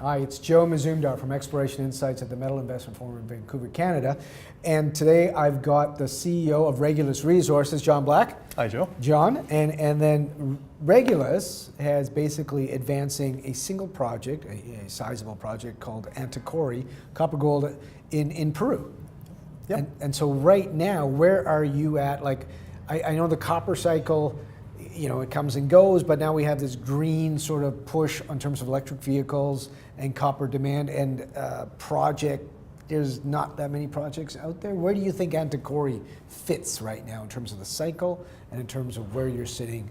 Hi, it's Joe Mazumdar from Exploration Insights at the Metal Investment Forum in Vancouver, Canada. And today I've got the CEO of Regulus Resources, John Black. Hi, Joe. John, and then Regulus has basically advancing a single project, a sizable project called AntaKori, copper gold in Peru. Yep. And so right now, where are you at? Like, I know the copper cycle, you know, it comes and goes, but now we have this green sort of push in terms of electric vehicles and copper demand and there's not that many projects out there. Where do you think AntaKori fits right now in terms of the cycle and in terms of where you're sitting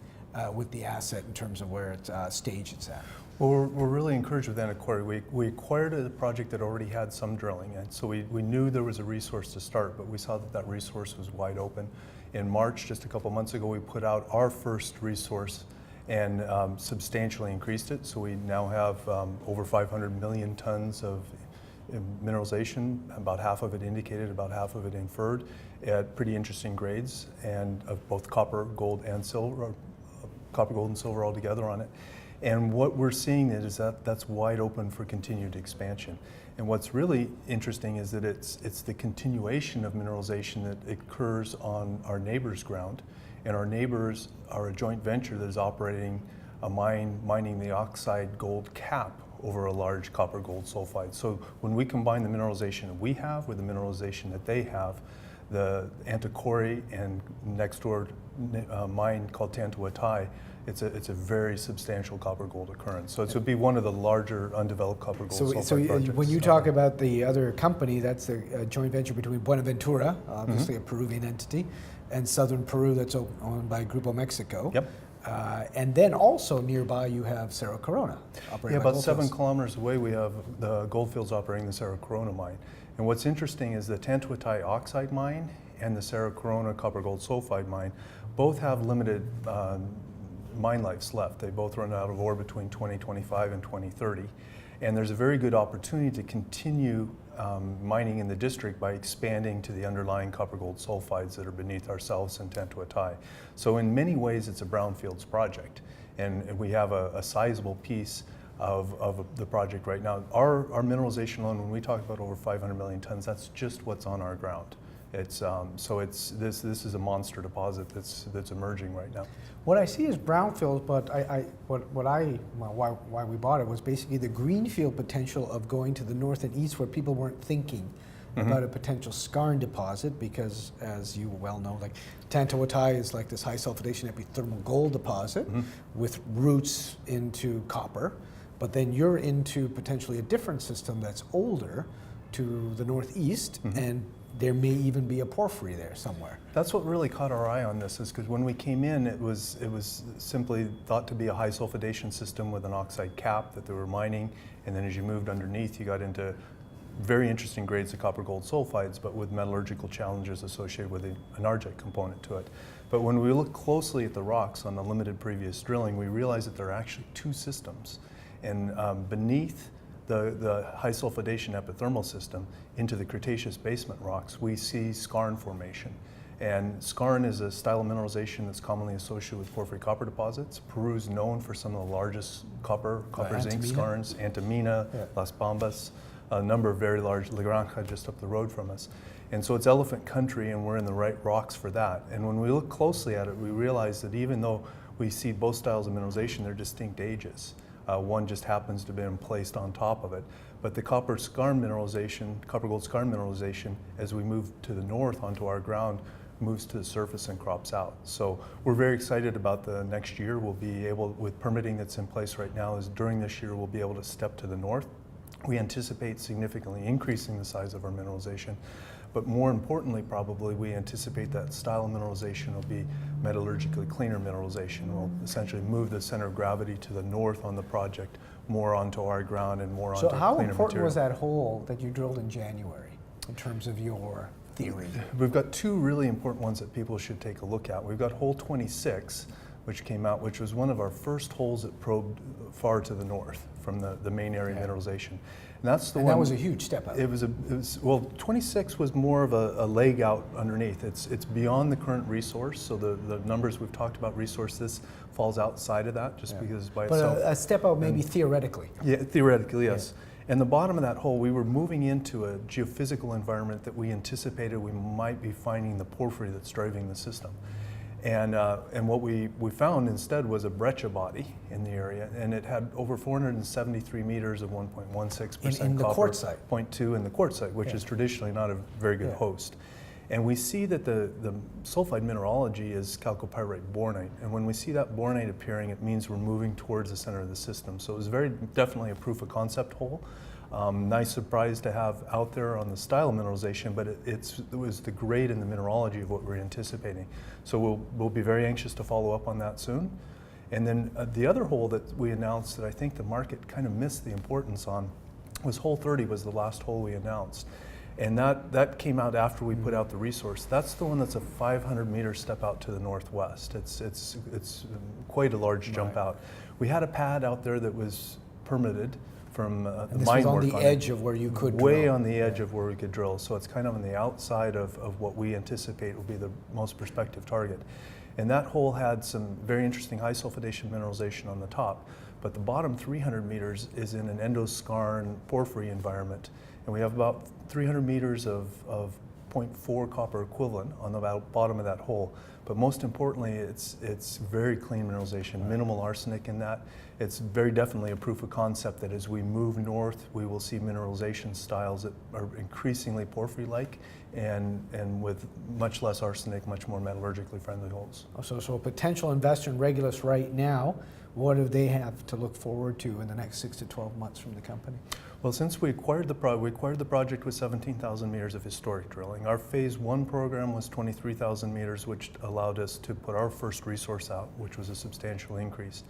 with the asset in terms of where it's stage it's at? Well, we're really encouraged with AntaKori. We acquired a project that already had some drilling, and so we knew there was a resource to start, but we saw that resource was wide open. In March, just a couple months ago, we put out our first resource and substantially increased it. So we now have over 500 million tons of mineralization, about half of it indicated, about half of it inferred, at pretty interesting grades, and of both copper, gold, and silver, copper, gold, and silver all together on it. And what we're seeing is that that's wide open for continued expansion. And what's really interesting is that it's the continuation of mineralization that occurs on our neighbor's ground. And our neighbors are a joint venture that is operating a mine, mining the oxide gold cap over a large copper gold sulfide. So when we combine the mineralization that we have with the mineralization that they have, the AntaKori and next door mine called Tantuatai, it's a very substantial copper gold occurrence. So it would be one of the larger undeveloped copper gold sulfide projects. When you talk about the other company, that's the joint venture between Buenaventura, obviously a Peruvian entity, and Southern Peru that's owned by Grupo Mexico. Yep. And then also nearby you have Cerro Corona operating. Yeah, about 7 kilometers away we have the Goldfields operating the Cerro Corona mine. And what's interesting is the Tantuatai oxide mine and the Cerro Corona copper gold sulfide mine both have limited mine lives left. They both run out of ore between 2025 and 2030. And there's a very good opportunity to continue mining in the district by expanding to the underlying copper gold sulfides that are beneath ourselves and Tantuatai. So in many ways it's a brownfields project, and we have a sizable piece of the project right now. Our mineralization alone, when we talk about over 500 million tons, that's just what's on our ground. It's this is a monster deposit that's emerging right now. What I see is brownfields, but why we bought it was basically the greenfield potential of going to the north and east where people weren't thinking about a potential skarn deposit, because as you well know, like Tantuatai is like this high sulfidation epithermal gold deposit with roots into copper, but then you're into potentially a different system that's older to the northeast, and there may even be a porphyry there somewhere. That's what really caught our eye on this, is because when we came in, it was simply thought to be a high sulfidation system with an oxide cap that they were mining, and then as you moved underneath, you got into very interesting grades of copper gold sulfides, but with metallurgical challenges associated with an argite component to it. But when we look closely at the rocks on the limited previous drilling, we realized that there are actually two systems, and beneath the high sulfidation epithermal system into the Cretaceous basement rocks, we see skarn formation. And skarn is a style of mineralization that's commonly associated with porphyry copper deposits. Peru is known for some of the largest copper zinc skarns, Antamina, Las Bambas, a number of very large, La Granja just up the road from us. And so it's elephant country, and we're in the right rocks for that. And when we look closely at it, we realize that even though we see both styles of mineralization, they're distinct ages. One just happens to have been placed on top of it. But the copper skarn mineralization, copper gold skarn mineralization, as we move to the north onto our ground, moves to the surface and crops out. So we're very excited about the next year. We'll be able, with permitting that's in place right now, is during this year we'll be able to step to the north. We anticipate significantly increasing the size of our mineralization. But more importantly, probably, we anticipate that style of mineralization will be metallurgically cleaner mineralization. We'll essentially move the center of gravity to the north on the project, more onto our ground and more onto cleaner material. So how important was that hole that you drilled in January in terms of your theory? We've got two really important ones that people should take a look at. We've got hole 26, which came out, which was one of our first holes that probed far to the north from the main area mineralization. And that's the one. That was a huge step out. Well, 26 was more of a leg out underneath. It's beyond the current resource, so the numbers we've talked about resource, this falls outside of that just because by itself. But a step out maybe theoretically. Yeah, theoretically, yes. And the bottom of that hole, we were moving into a geophysical environment that we anticipated we might be finding the porphyry that's driving the system. And what we found instead was a breccia body in the area, and it had over 473 meters of 1.16% in the copper, quartzite. 0.2 in the quartzite, which is traditionally not a very good host. And we see that the sulfide mineralogy is chalcopyrite bornite, and when we see that bornite appearing, it means we're moving towards the center of the system. So it was very definitely a proof of concept hole. Nice surprise to have out there on the style mineralization, but it was the grade and the mineralogy of what we're anticipating. So we'll be very anxious to follow up on that soon. And then the other hole that we announced that I think the market kind of missed the importance on was hole 30 was the last hole we announced. And that came out after we put out the resource. That's the one that's a 500-meter step out to the northwest. It's quite a large jump out. We had a pad out there that was permitted from the this mine was on work the edge of where you could drill. Way on the edge of where we could drill. So it's kind of on the outside of what we anticipate will be the most prospective target. And that hole had some very interesting high sulfidation mineralization on the top, but the bottom 300 meters is in an endoskarn porphyry environment. And we have about 300 meters of 0.4 copper equivalent on the bottom of that hole. But most importantly, it's very clean mineralization, minimal arsenic in that. It's very definitely a proof of concept that as we move north, we will see mineralization styles that are increasingly porphyry-like and with much less arsenic, much more metallurgically friendly holes. So a potential investor in Regulus right now, what do they have to look forward to in the next 6 to 12 months from the company? Well, since we acquired the project with 17,000 meters of historic drilling. Our phase 1 program was 23,000 meters, which allowed us to put our first resource out, which was a substantial increase.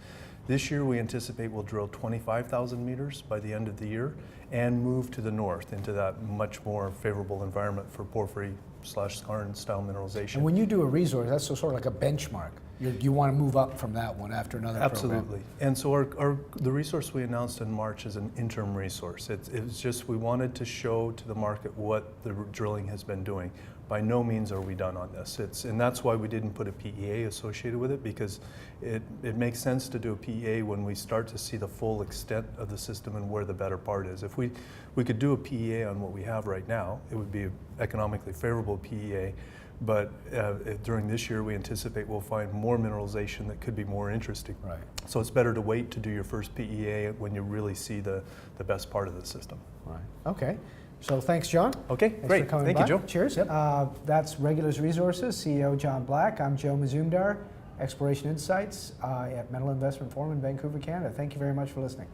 This year we anticipate we'll drill 25,000 meters by the end of the year and move to the north into that much more favorable environment for porphyry/skarn style mineralization. And when you do a resource, that's sort of like a benchmark. You want to move up from that one after another Absolutely. program. And so the resource we announced in March is an interim resource. It was just we wanted to show to the market what the drilling has been doing. By no means are we done on this. And that's why we didn't put a PEA associated with it, because it makes sense to do a PEA when we start to see the full extent of the system and where the better part is. If we could do a PEA on what we have right now, it would be an economically favorable PEA. But during this year, we anticipate we'll find more mineralization that could be more interesting. Right. So it's better to wait to do your first PEA when you really see the best part of the system. Right. Okay. So thanks, John. Okay, Thanks great. for coming Thank by. you, Joe. Cheers. Yep. That's Regulus Resources, CEO John Black. I'm Joe Mazumdar, Exploration Insights at Metal Investment Forum in Vancouver, Canada. Thank you very much for listening.